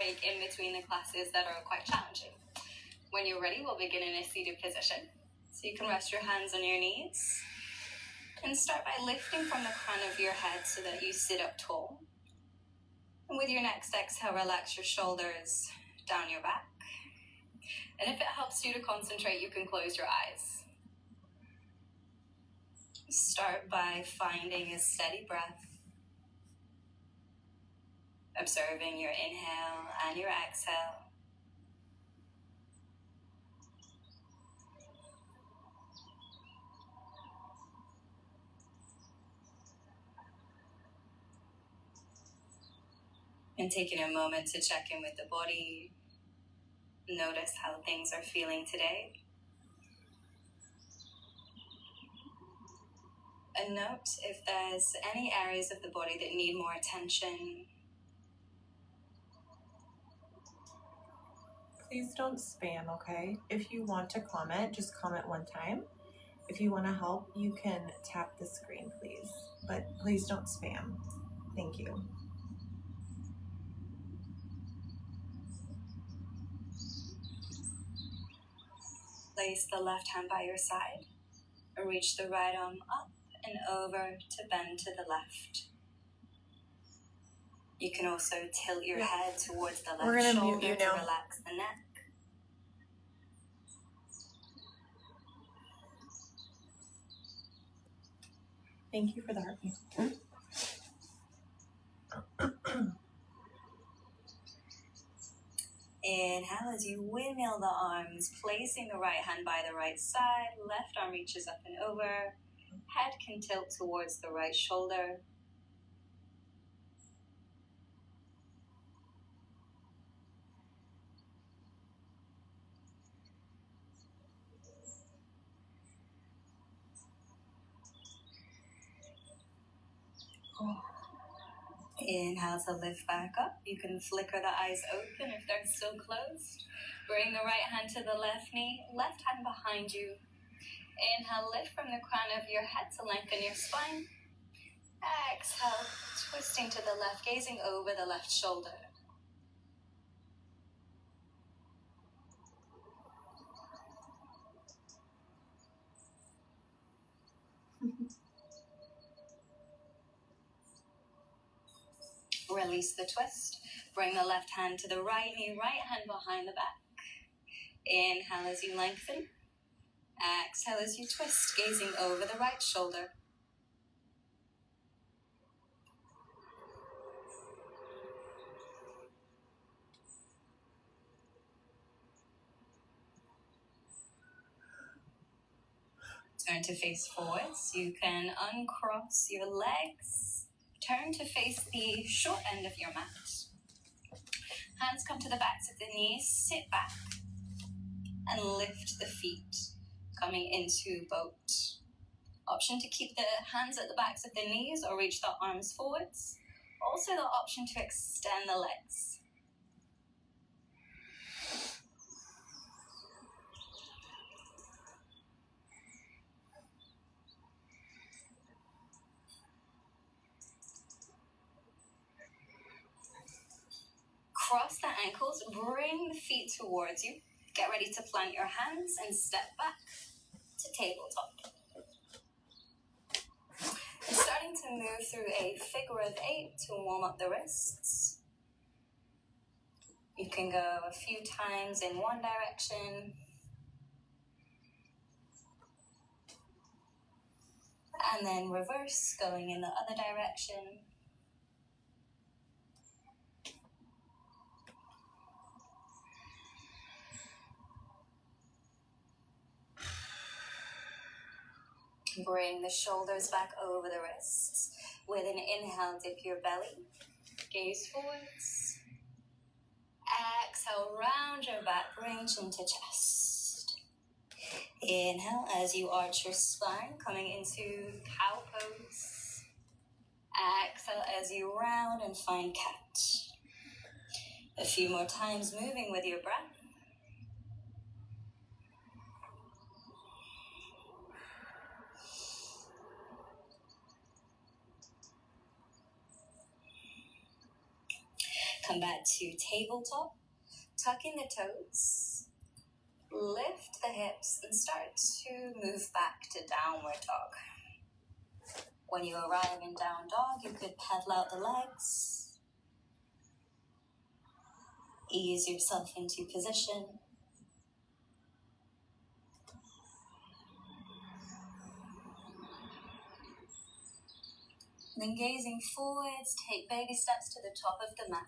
break in between the classes that are quite challenging. When you're ready, we'll begin in a seated position. So you can rest your hands on your knees and start by lifting from the crown of your head so that you sit up tall. And with your next exhale, relax your shoulders down your back. And if it helps you to concentrate, you can close your eyes. Start by finding a steady breath, observing your inhale and your exhale. And taking a moment to check in with the body, notice how things are feeling today. And note if there's any areas of the body that need more attention. Please don't spam, okay? If you want to comment, just comment one time. If you want to help, you can tap the screen, please. But please don't spam. Thank you. Place the left hand by your side. Reach the right arm up and over to bend to the left. You can also tilt your head towards the left shoulder to relax the neck. Thank you for the heartbeat. Inhale as you windmill the arms, placing the right hand by the right side, left arm reaches up and over, head can tilt towards the right shoulder. Inhale to lift back up. You can flicker the eyes open if they're still closed. Bring the right hand to the left knee, left hand behind you. Inhale, lift from the crown of your head to lengthen your spine. Exhale, twisting to the left, gazing over the left shoulder. Release the twist. Bring the left hand to the right knee, right hand behind the back. Inhale as you lengthen. Exhale as you twist, gazing over the right shoulder. Turn to face forwards. You can uncross your legs. Turn to face the short end of your mat. Hands come to the backs of the knees. Sit back and lift the feet, coming into boat. Option to keep the hands at the backs of the knees or reach the arms forwards. Also the option to extend the legs. Cross the ankles, bring the feet towards you. Get ready to plant your hands and step back to tabletop. And starting to move through a figure of 8 to warm up the wrists. You can go a few times in one direction. And then reverse, going in the other direction. Bring the shoulders back over the wrists. With an inhale, dip your belly. Gaze forwards. Exhale, round your back, bring chin to chest. Inhale as you arch your spine, coming into cow pose. Exhale as you round and find cat. A few more times moving with your breath. Come back to tabletop. Tuck in the toes, lift the hips, and start to move back to downward dog. When you arrive in down dog, you could pedal out the legs, ease yourself into position. Then gazing forwards, take baby steps to the top of the mat.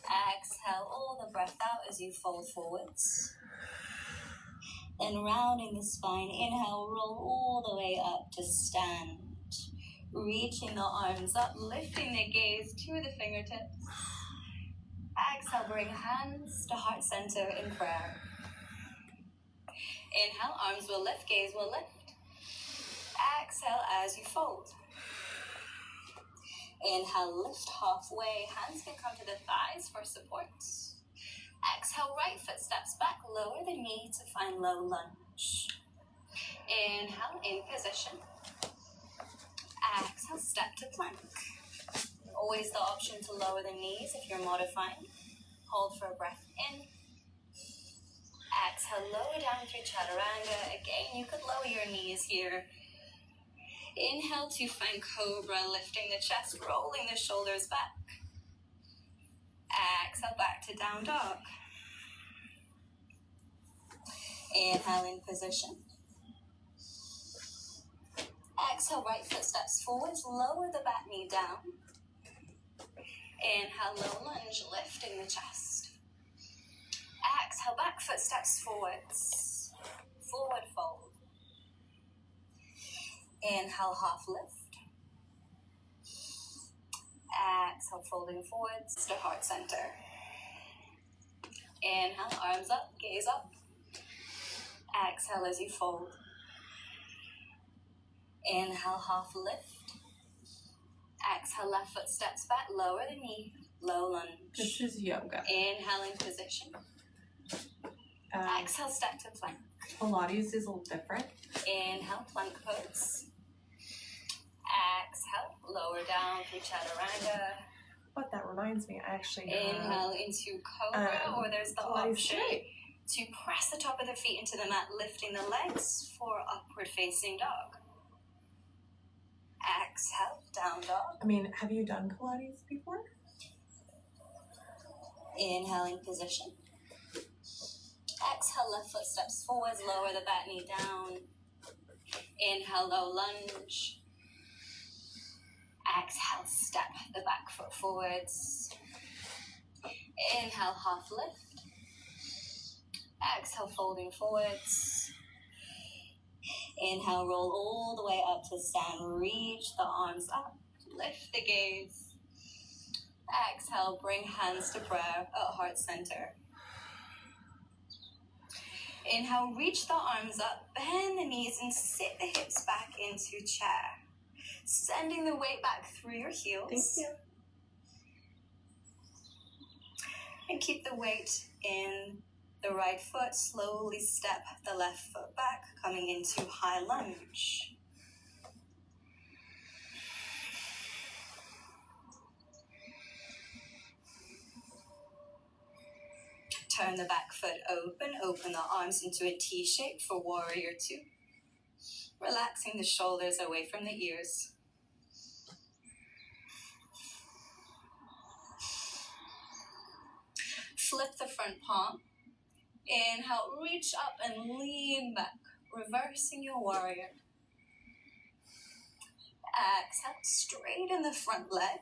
Exhale all the breath out as you fold forwards. Then rounding the spine, inhale, roll all the way up to stand. Reaching the arms up, lifting the gaze to the fingertips. Exhale, bring hands to heart center in prayer. Inhale, arms will lift, gaze will lift. Exhale as you fold. Inhale, lift halfway. Hands can come to the thighs for support. Exhale, right foot steps back. Lower the knee to find low lunge. Inhale, in position. Exhale, step to plank. Always the option to lower the knees if you're modifying. Hold for a breath in. Exhale, lower down through chaturanga. Again, you could lower your knees here. Inhale to find cobra, lifting the chest, rolling the shoulders back. Exhale, back to down dog. Inhale in position. Exhale, right foot steps forwards, lower the back knee down. Inhale, low lunge, lifting the chest. Exhale, back foot steps forwards. Forward fold. Inhale, half lift. Exhale, folding forwards to heart center. Inhale, arms up, gaze up. Exhale as you fold. Inhale, half lift. Exhale, left foot steps back, lower the knee, low lunge. This is yoga. Inhale in position. Exhale, step to plank. Pilates is a little different. Inhale, plank pose. Exhale, lower down through chaturanga. But that reminds me, I actually Inhale into cobra, or there's the option straight. to press the top of the feet into the mat, lifting the legs for upward facing dog. Exhale, down dog. I mean, have you done Pilates before? Inhale in position. Exhale, left foot steps forwards, lower the back knee down. Inhale, low lunge. Exhale, step the back foot forwards. Inhale, half lift. Exhale, folding forwards. Inhale, roll all the way up to stand. Reach the arms up. Lift the gaze. Exhale, bring hands to prayer at heart center. Inhale, reach the arms up, bend the knees, and sit the hips back into chair. Sending the weight back through your heels. Thank you. And keep the weight in the right foot. Slowly step the left foot back, coming into high lunge. Turn the back foot open. Open the arms into a T shape for warrior two. Relaxing the shoulders away from the ears. Flip the front palm. Inhale, reach up and lean back, reversing your warrior. Exhale, straighten the front leg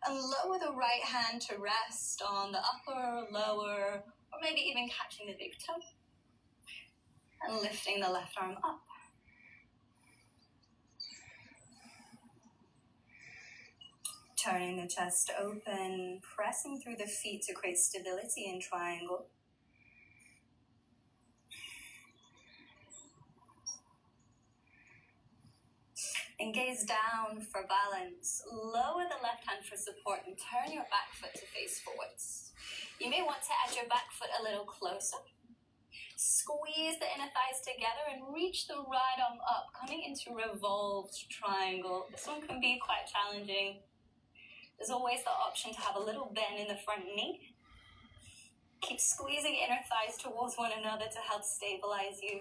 and lower the right hand to rest on the upper, lower, or maybe even catching the big toe. And lifting the left arm up. Turning the chest open, pressing through the feet to create stability in triangle. And gaze down for balance. Lower the left hand for support and turn your back foot to face forwards. You may want to add your back foot a little closer. Squeeze the inner thighs together and reach the right arm up, coming into revolved triangle. This one can be quite challenging. There's always the option to have a little bend in the front knee. Keep squeezing inner thighs towards one another to help stabilize you.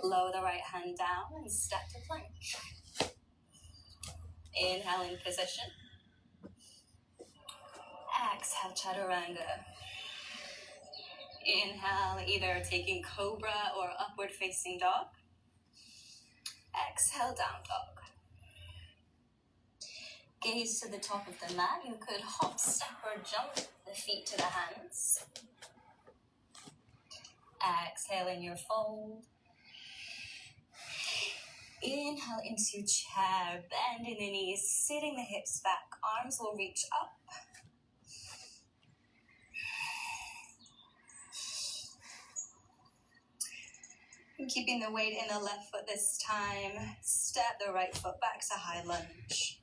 Lower the right hand down and step to plank. Inhale in position. Exhale, chaturanga. Inhale, either taking cobra or upward facing dog. Exhale, down dog. Gaze to the top of the mat. You could hop, step, or jump the feet to the hands. Exhale in your fold. Inhale into chair, bending the knees, sitting the hips back. Arms will reach up. And keeping the weight in the left foot this time. Step the right foot back to high lunge.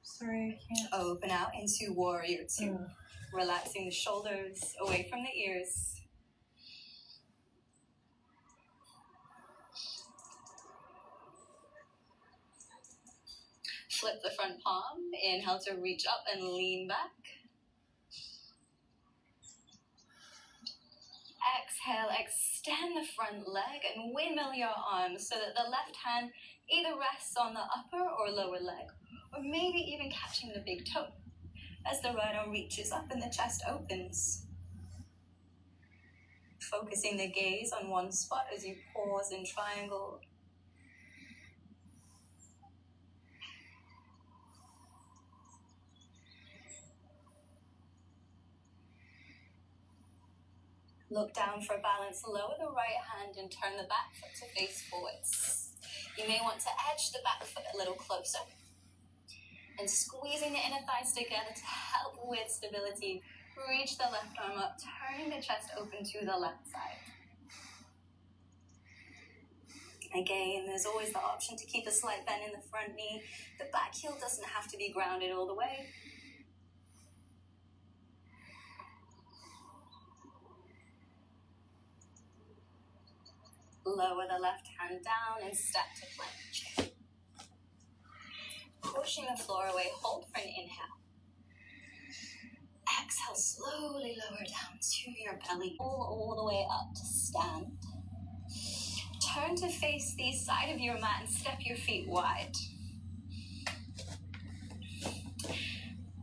Sorry, I can't. Open out into warrior two. Relaxing the shoulders away from the ears. Flip the front palm. Inhale to reach up and lean back. Exhale, extend the front leg and windmill your arms so that the left hand either rests on the upper or lower leg, or maybe even catching the big toe as the right arm reaches up and the chest opens. Focusing the gaze on one spot as you pause in triangle. Look down for balance. Lower the right hand and turn the back foot to face forwards. You may want to edge the back foot a little closer. And squeezing the inner thighs together to help with stability. Reach the left arm up, turning the chest open to the left side. Again, there's always the option to keep a slight bend in the front knee. The back heel doesn't have to be grounded all the way. Lower the left hand down and step to plank. Pushing the floor away, hold for an inhale. Exhale, slowly lower down to your belly, all the way up to stand. Turn to face the side of your mat and step your feet wide.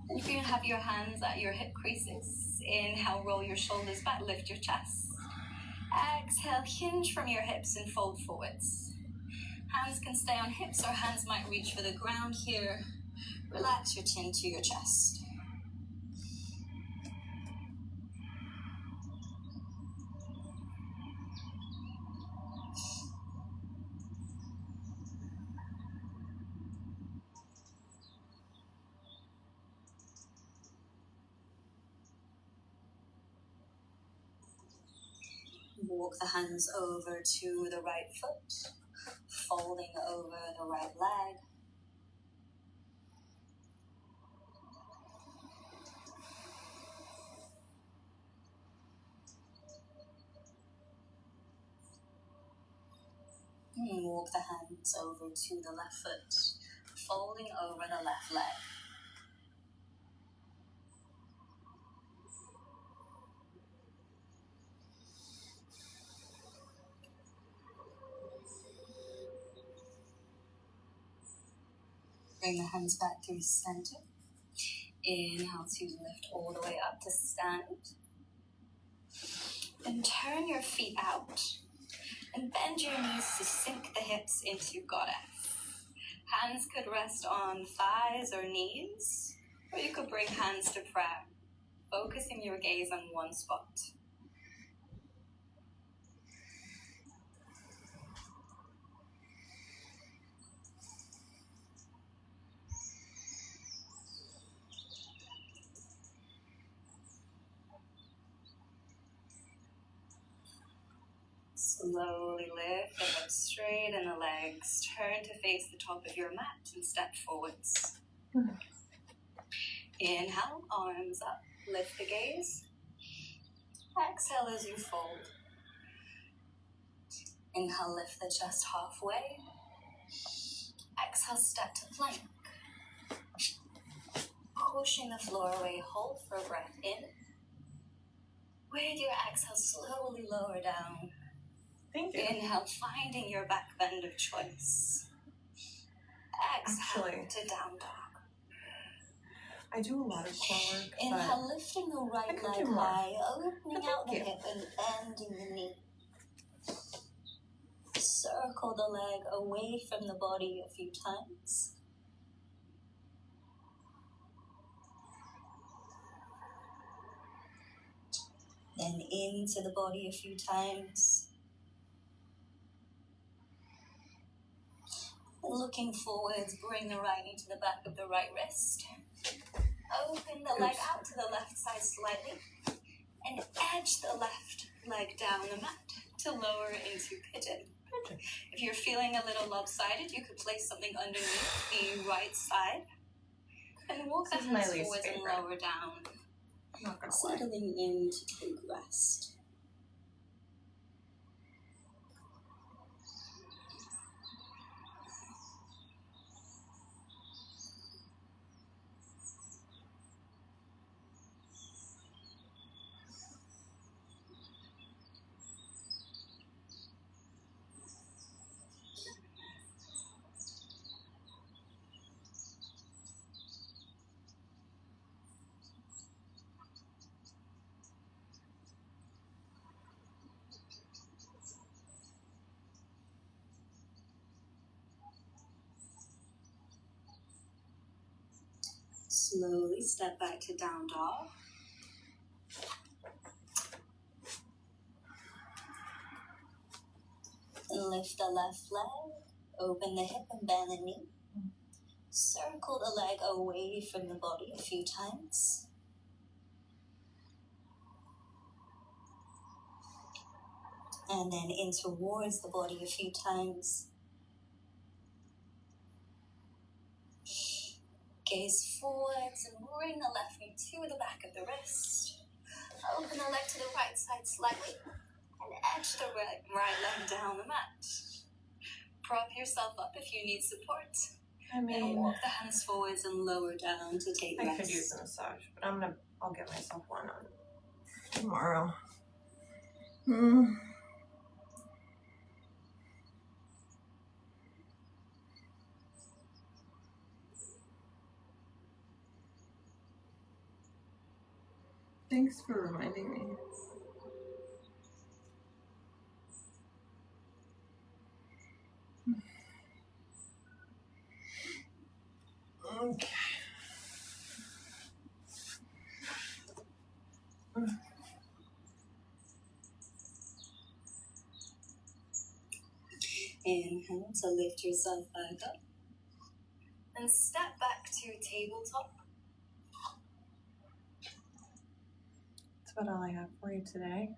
And you can have your hands at your hip creases. Inhale, roll your shoulders back, lift your chest. Exhale, hinge from your hips and fold forwards. Hands can stay on hips or hands might reach for the ground here. Relax your chin to your chest. Walk the hands over to the right foot, folding over the right leg. And walk the hands over to the left foot, folding over the left leg. Bring the hands back through center. Inhale to lift all the way up to stand. And turn your feet out. And bend your knees to sink the hips into goddess. Hands could rest on thighs or knees. Or you could bring hands to prayer, focusing your gaze on one spot. Slowly lift the hips straight and the legs. Turn to face the top of your mat and step forwards. Inhale, arms up. Lift the gaze. Exhale as you fold. Inhale, lift the chest halfway. Exhale, step to plank. Pushing the floor away, hold for a breath in. With your exhale, slowly lower down. Thank you. Inhale, finding your back bend of choice. Exhale to down dog. I do a lot of core work. Inhale, lifting the right leg high, opening out the hip and bending the knee. Circle the leg away from the body a few times. Then into the body a few times. And looking forwards, bring the right knee to the back of the right wrist. Open the leg out to the left side slightly. And edge the left leg down the mat to lower into pigeon. If you're feeling a little lopsided, you could place something underneath the right side. And walk the hands forwards and lower down. Settling in to take rest. Slowly step back to down dog. And lift the left leg, open the hip and bend the knee. Circle the leg away from the body a few times. And then in towards the body a few times. Gaze forwards and bring the left knee to the back of the wrist. Open the leg to the right side slightly and edge the right leg down the mat. Prop yourself up if you need support. And walk the hands forwards and lower down to take rest. I could use a massage, but I'll get myself one on tomorrow. Thanks for reminding me. Okay. Inhale to lift yourself back up. And step back to tabletop. That's about all I have for you today.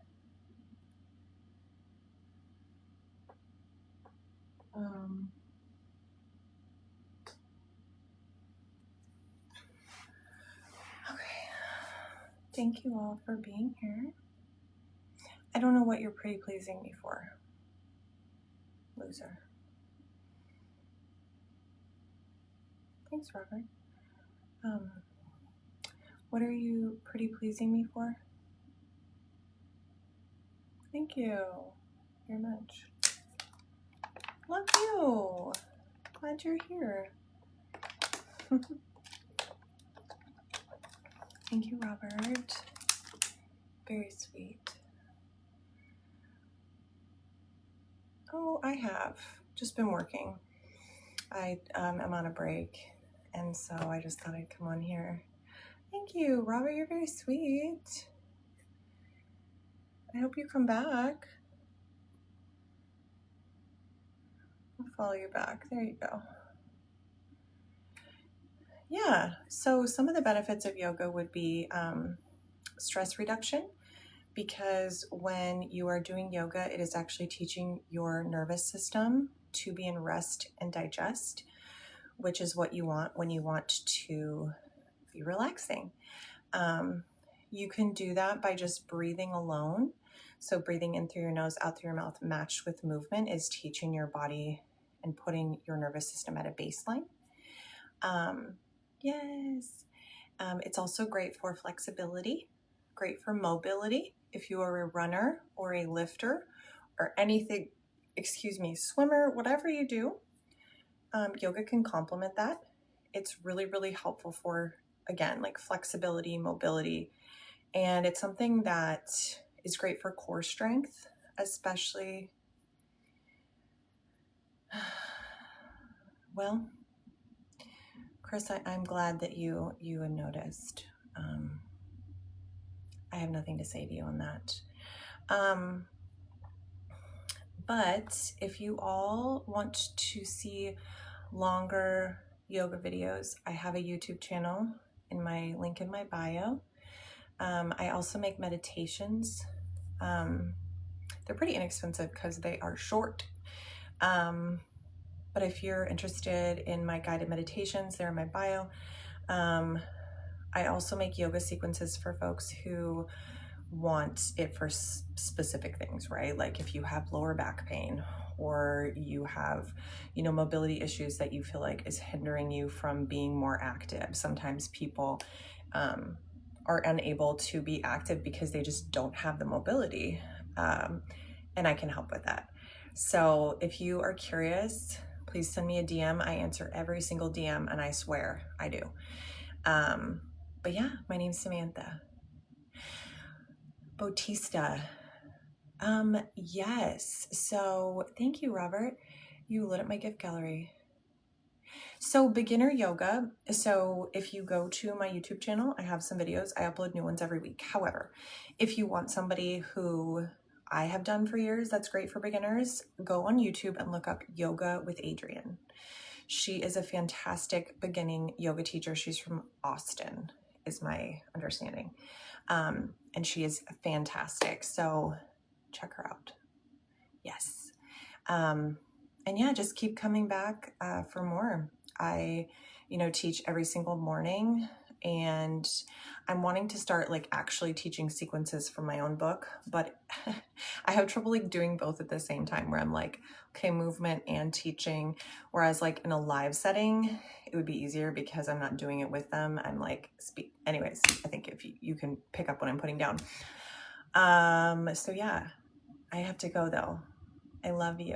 Okay. Thank you all for being here. I don't know what you're pretty pleasing me for. Loser. Thanks, Robert. What are you pretty pleasing me for? Thank you very much. Love you. Glad you're here. Thank you, Robert. Very sweet. Oh, I have just been working. I am on a break, and so I just thought I'd come on here. Thank you, Robert. You're very sweet. I hope you come back. I'll follow you back. There you go. Yeah, so some of the benefits of yoga would be stress reduction, because when you are doing yoga, it is actually teaching your nervous system to be in rest and digest, which is what you want when you want to be relaxing. You can do that by just breathing alone. So breathing in through your nose, out through your mouth, matched with movement, is teaching your body and putting your nervous system at a baseline. Yes. It's also great for flexibility, great for mobility. If you are a runner or a lifter or anything, swimmer, whatever you do, yoga can complement that. It's really, really helpful for, again, like flexibility, mobility, and it's something that is great for core strength, especially, well, Chris, I'm glad that you had noticed. I have nothing to say to you on that. But if you all want to see longer yoga videos, I have a YouTube channel in my link in my bio. I also make meditations. They're pretty inexpensive because they are short. But if you're interested in my guided meditations, they're in my bio. I also make yoga sequences for folks who want it for specific things, right? Like if you have lower back pain or you have, mobility issues that you feel like is hindering you from being more active. Sometimes people are unable to be active because they just don't have the mobility. And I can help with that. So if you are curious, please send me a DM. I answer every single DM, and I swear I do. But yeah, my name's Samantha Bautista. Yes. So thank you, Robert. You lit up my gift gallery. So beginner yoga. So if you go to my YouTube channel, I have some videos. I upload new ones every week. However, if you want somebody who I have done for years, that's great for beginners, go on YouTube and look up Yoga with Adriene. She is a fantastic beginning yoga teacher. She's from Austin, is my understanding. And she is fantastic. So check her out. Yes. And yeah, just keep coming back for more. I, teach every single morning, and I'm wanting to start like actually teaching sequences from my own book, but I have trouble like doing both at the same time, where I'm like, okay, movement and teaching. Whereas like in a live setting, it would be easier because I'm not doing it with them. I'm like, anyways, I think if you can pick up what I'm putting down. So yeah, I have to go though. I love you.